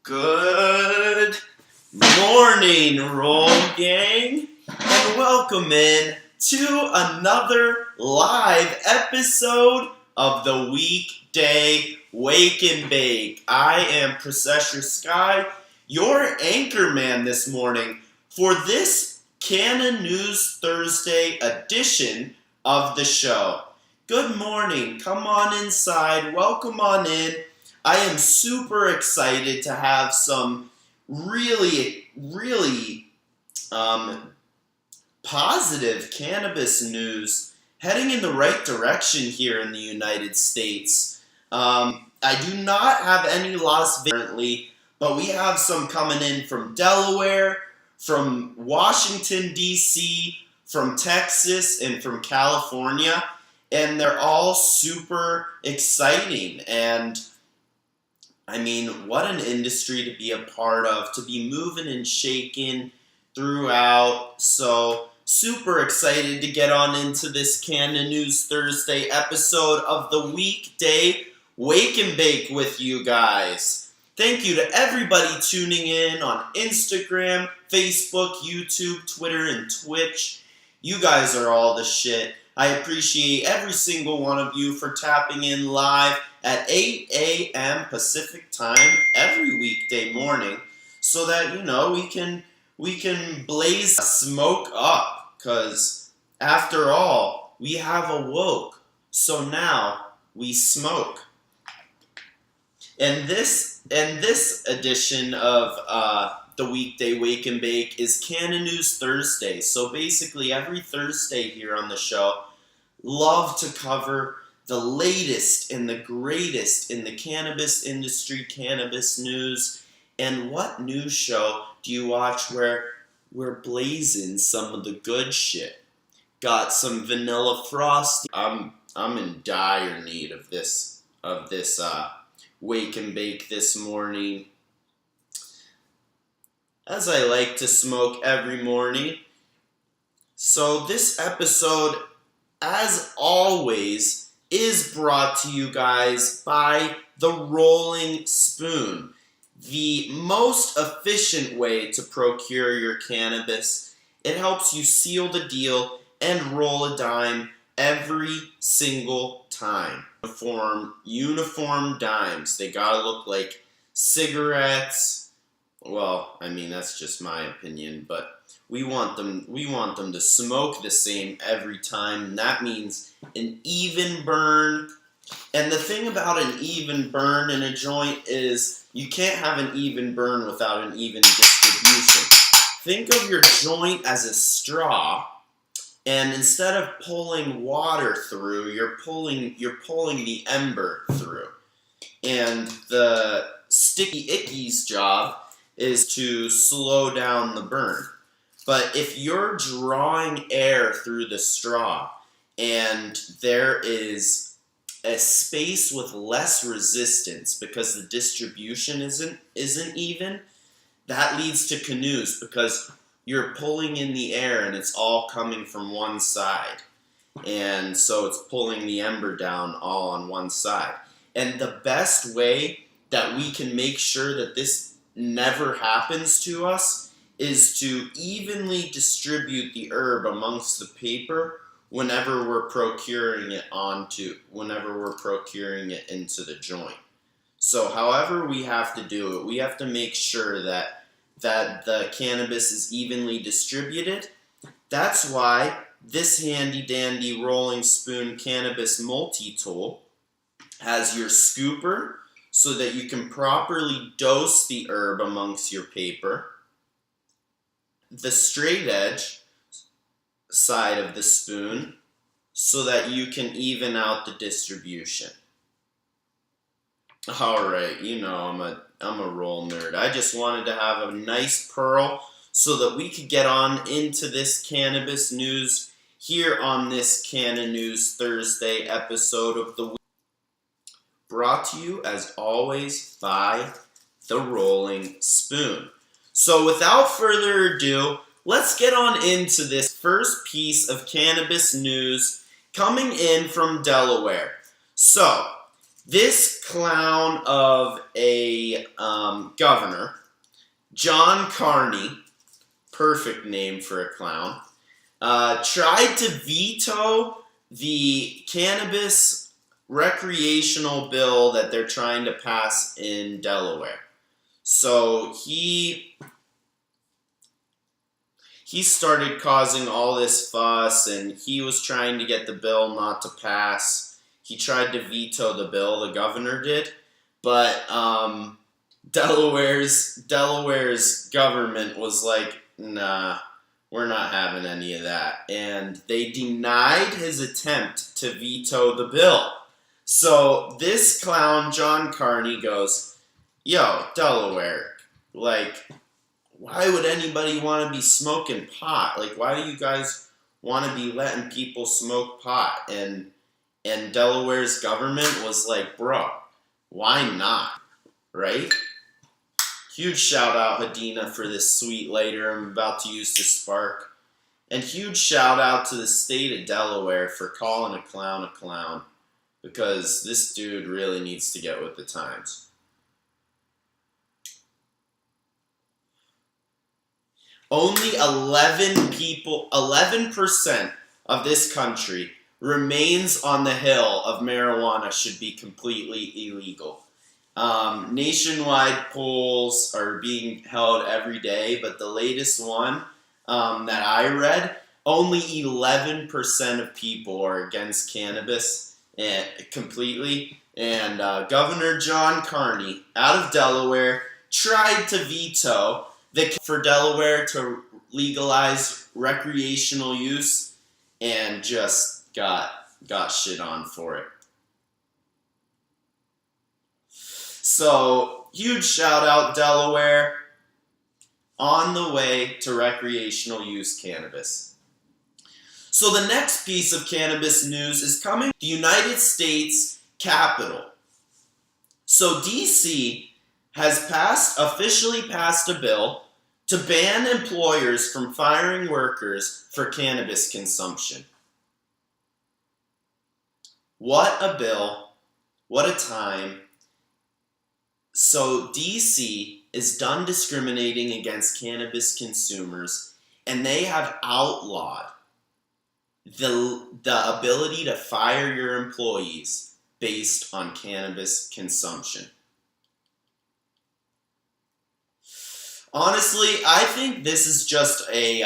Good morning, Roll Gang, and welcome in to another live episode of the Weekday Wake and Bake. I am Processor Sky, your anchor man this morning for this Canon News Thursday edition of the show. Good morning, come on inside, welcome on in. I am super excited to have some really positive cannabis news heading in the right direction here in the United States. I do not have any Las Vegas currently, but we have some coming in from Delaware, from Washington, D.C., from Texas, and from California, and they're all super exciting. And I mean, what an industry to be a part of, to be moving and shaking throughout. So, super excited to get on into this Canon News Thursday episode of the Weekday Wake and Bake with you guys. Thank you to everybody tuning in on Instagram, Facebook, YouTube, Twitter, and Twitch. You guys are all the shit. I appreciate every single one of you for tapping in live at 8 a.m. Pacific time every weekday morning so that, we can blaze smoke up, because after all, we have awoke, so now we smoke. And this edition of the Weekday Wake and Bake is Canon News Thursday. So basically every Thursday here on the show, love to cover the latest and the greatest in the cannabis industry, cannabis news. And what news show do you watch where we're blazing some of the good shit? Got some vanilla frosty. I'm in dire need of this wake and bake this morning, as I like to smoke every morning. So this episode, as always, is brought to you guys by the Rolling Spoon, the most efficient way to procure your cannabis. It helps you seal the deal and roll a dime every single time. Uniform dimes. They gotta look like cigarettes. Well, I mean, that's just my opinion, but we want them to smoke the same every time, and that means an even burn. And the thing about an even burn in a joint is you can't have an even burn without an even distribution. Think of your joint as a straw, and instead of pulling water through, you're pulling the ember through. And the sticky icky's job is to slow down the burn. But if you're drawing air through the straw and there is a space with less resistance because the distribution isn't even, that leads to canoes because you're pulling in the air and it's all coming from one side. And so it's pulling the ember down all on one side. And the best way that we can make sure that this never happens to us is to evenly distribute the herb amongst the paper whenever we're procuring it into the joint. So however we have to do it, we have to make sure that the cannabis is evenly distributed. That's why this handy dandy Rolling Spoon cannabis multi-tool has your scooper so that you can properly dose the herb amongst your paper, the straight edge side of the spoon so that you can even out the distribution. Alright, I'm a roll nerd. I just wanted to have a nice pearl so that we could get on into this cannabis news here on this Canon News Thursday episode of the week. Brought to you, as always, by the Rolling Spoon. So without further ado, let's get on into this first piece of cannabis news coming in from Delaware. So, This clown of a governor, John Carney, perfect name for a clown, tried to veto the cannabis recreational bill that they're trying to pass in Delaware. So he started causing all this fuss, and he was trying to get the bill not to pass. He tried to veto the bill, the governor did, but Delaware's government was like, nah, we're not having any of that. And they denied his attempt to veto the bill. So this clown, John Carney, goes, yo, Delaware, like, why would anybody want to be smoking pot? Like, why do you guys want to be letting people smoke pot? And Delaware's government was like, bro, why not? Right? Huge shout out, Hadina, for this sweet lighter I'm about to use to spark. And huge shout out to the state of Delaware for calling a clown, because this dude really needs to get with the times. Only 11% of this country remains on the hill of marijuana should be completely illegal. Nationwide polls are being held every day, but the latest one that I read, only 11% of people are against cannabis completely. And Governor John Carney, out of Delaware, tried to veto for Delaware to legalize recreational use, and just got shit on for it. So, huge shout out, Delaware, on the way to recreational use cannabis. So the next piece of cannabis news is coming from the United States Capitol. So DC has officially passed a bill to ban employers from firing workers for cannabis consumption. What a bill, what a time. So DC is done discriminating against cannabis consumers, and they have outlawed the ability to fire your employees based on cannabis consumption. Honestly, I think this is just a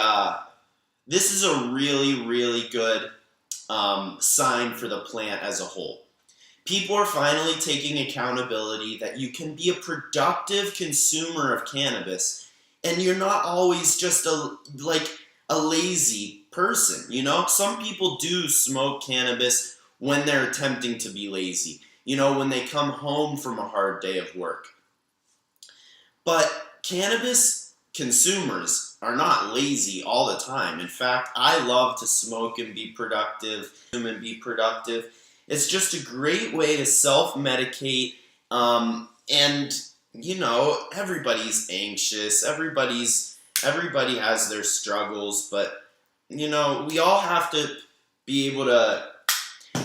really, really good sign for the plant as a whole. People are finally taking accountability that you can be a productive consumer of cannabis, and you're not always just a lazy person, you know? Some people do smoke cannabis when they're attempting to be lazy, you know, when they come home from a hard day of work. But cannabis consumers are not lazy all the time. In fact, I love to smoke and be productive. It's just a great way to self-medicate, and, you know, everybody's anxious, everybody has their struggles, but, you know, we all have to be able to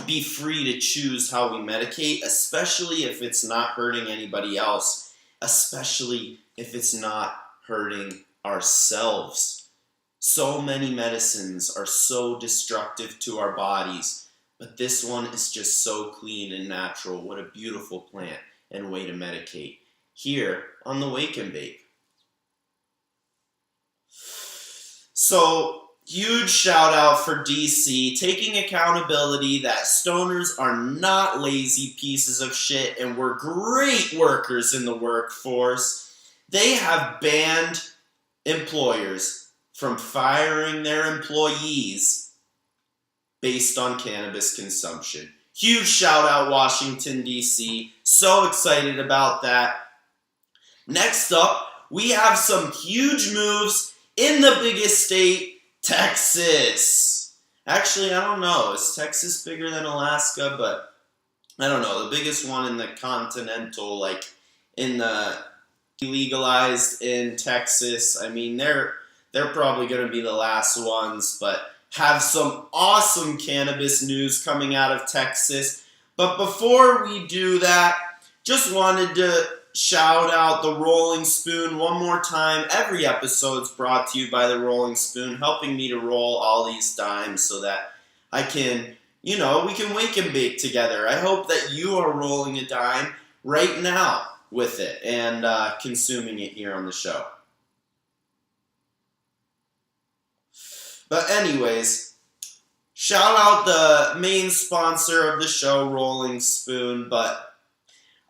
be free to choose how we medicate, especially if it's not hurting anybody else, especially if it's not hurting ourselves. So many medicines are so destructive to our bodies, but this one is just so clean and natural. What a beautiful plant and way to medicate here on the Wake and Bake. So, huge shout out for DC, taking accountability that stoners are not lazy pieces of shit and we're great workers in the workforce. They have banned employers from firing their employees based on cannabis consumption. Huge shout out, Washington, D.C. So excited about that. Next up, we have some huge moves in the biggest state, Texas. Actually, I don't know. Is Texas bigger than Alaska? But I don't know. The biggest one in the continental, like in the legalized in Texas. I mean, they're probably going to be the last ones, but have some awesome cannabis news coming out of Texas. But before we do that, just wanted to shout out the Rolling Spoon one more time. Every episode's brought to you by the Rolling Spoon, helping me to roll all these dimes so that I can, we can wake and bake together. I hope that you are rolling a dime right now with it and consuming it here on the show. But anyways, shout out the main sponsor of the show, Rolling Spoon, but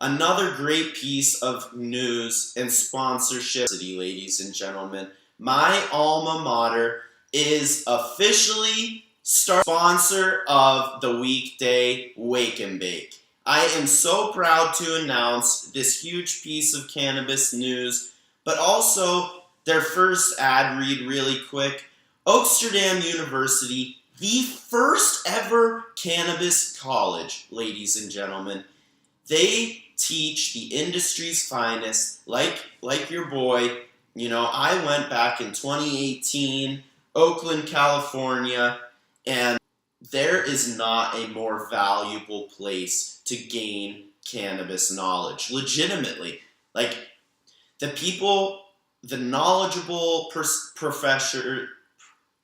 another great piece of news and sponsorship, ladies and gentlemen. My alma mater is officially sponsor of the Weekday Wake and Bake. I am so proud to announce this huge piece of cannabis news, but also their first ad read really quick. Oaksterdam University, the first ever cannabis college, ladies and gentlemen. They teach the industry's finest, like your boy. I went back in 2018, Oakland, California, and there is not a more valuable place to gain cannabis knowledge, legitimately. The knowledgeable professor.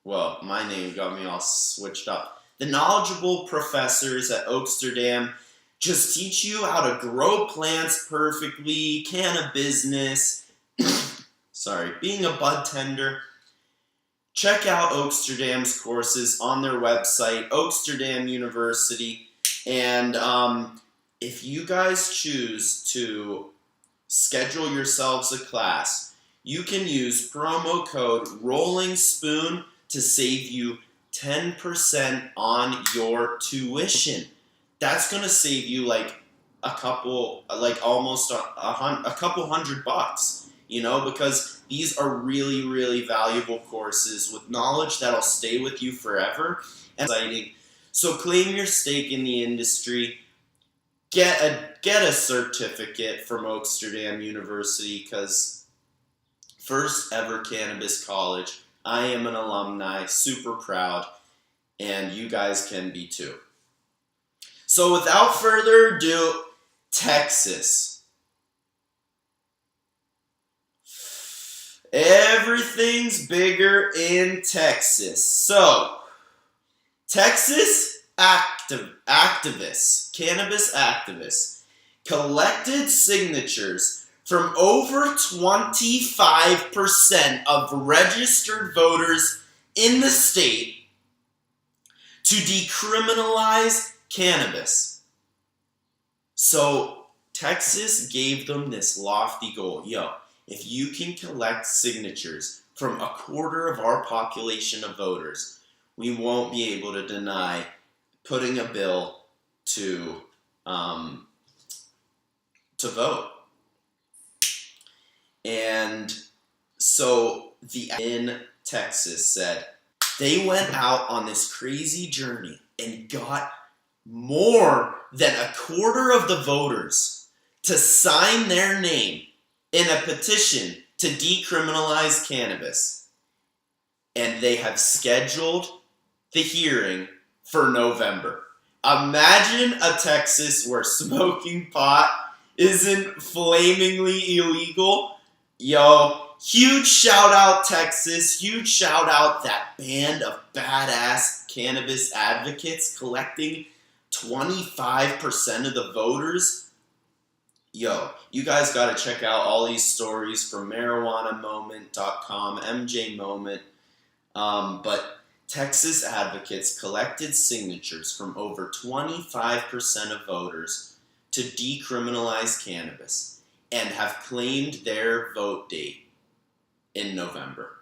Well, my name got me all switched up. The knowledgeable professors at Oaksterdam just teach you how to grow plants perfectly, can a business, being a bud tender. Check out Oaksterdam's courses on their website, Oaksterdam University. And if you guys choose to schedule yourselves a class, you can use promo code Rolling Spoon to save you 10% on your tuition. That's going to save you almost a couple $100, because these are really, really valuable courses with knowledge that'll stay with you forever and exciting. So claim your stake in the industry. Get a certificate from Oaksterdam University, because first ever cannabis college. I am an alumni, super proud, and you guys can be too. So without further ado, Texas. Everything's bigger in Texas. So, Texas activists, cannabis activists, collected signatures from over 25% of registered voters in the state to decriminalize cannabis. So Texas gave them this lofty goal. If you can collect signatures from a quarter of our population of voters, we won't be able to deny putting a bill to vote. And so in Texas said they went out on this crazy journey and got more than a quarter of the voters to sign their name in a petition to decriminalize cannabis. And they have scheduled the hearing for November. Imagine a Texas where smoking pot isn't flamingly illegal. Huge shout out Texas, huge shout out that band of badass cannabis advocates collecting 25% of the voters. You guys gotta check out all these stories from marijuanamoment.com, MJ Moment. But Texas advocates collected signatures from over 25% of voters to decriminalize cannabis and have claimed their vote date in November.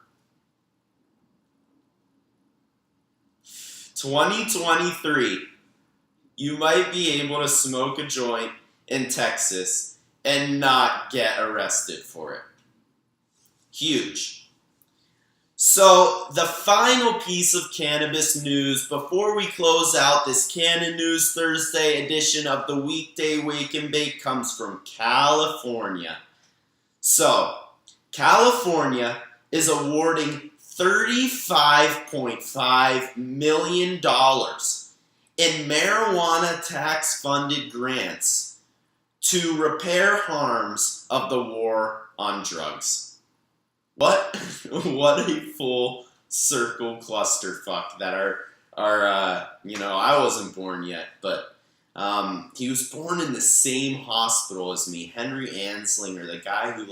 2023, you might be able to smoke a joint in Texas and not get arrested for it. Huge. So, the final piece of cannabis news before we close out this Canon News Thursday edition of the Weekday Wake and Bake comes from California. So, California is awarding $35.5 million in marijuana tax-funded grants to repair harms of the war on drugs. What a full circle clusterfuck that I wasn't born yet, but he was born in the same hospital as me, Henry Anslinger, the guy who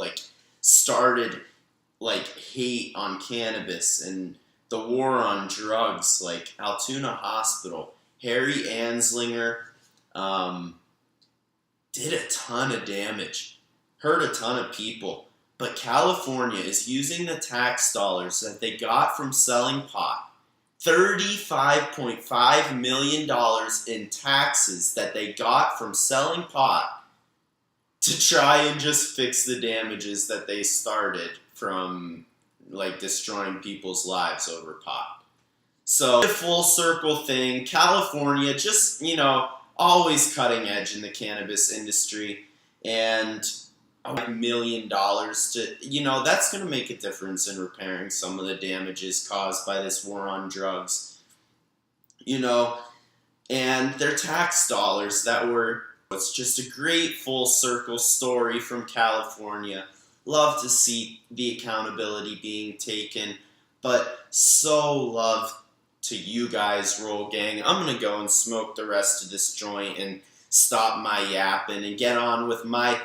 started hate on cannabis and the war on drugs, Altoona Hospital. Harry Anslinger did a ton of damage, hurt a ton of people. But California is using the tax dollars that they got from selling pot, $35.5 million in taxes that they got from selling pot, to try and just fix the damages that they started from destroying people's lives over pot. So, a full circle thing. California just, always cutting edge in the cannabis industry, and $1 million to, that's going to make a difference in repairing some of the damages caused by this war on drugs, and their tax dollars it's just a great full circle story from California. Love to see the accountability being taken, but so love to you guys, Roll Gang. I'm going to go and smoke the rest of this joint and stop my yapping and get on with my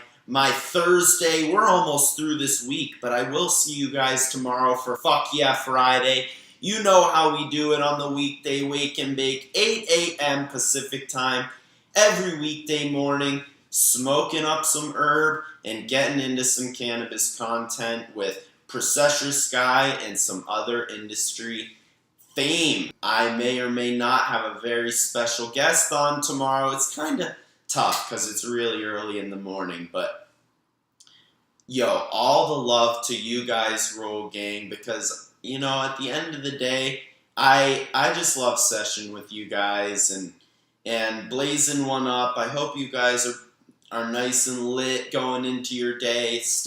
Thursday. We're almost through this week, but I will see you guys tomorrow for Fuck Yeah Friday. You know how we do it on the weekday Wake and Bake, 8 a.m. Pacific time, every weekday morning, smoking up some herb and getting into some cannabis content with Processor Sky and some other industry fame. I may or may not have a very special guest on tomorrow. It's kind of tough because it's really early in the morning, but all the love to you guys, Roll Gang, because at the end of the day, I just love session with you guys and blazing one up. I hope you guys are nice and lit going into your day.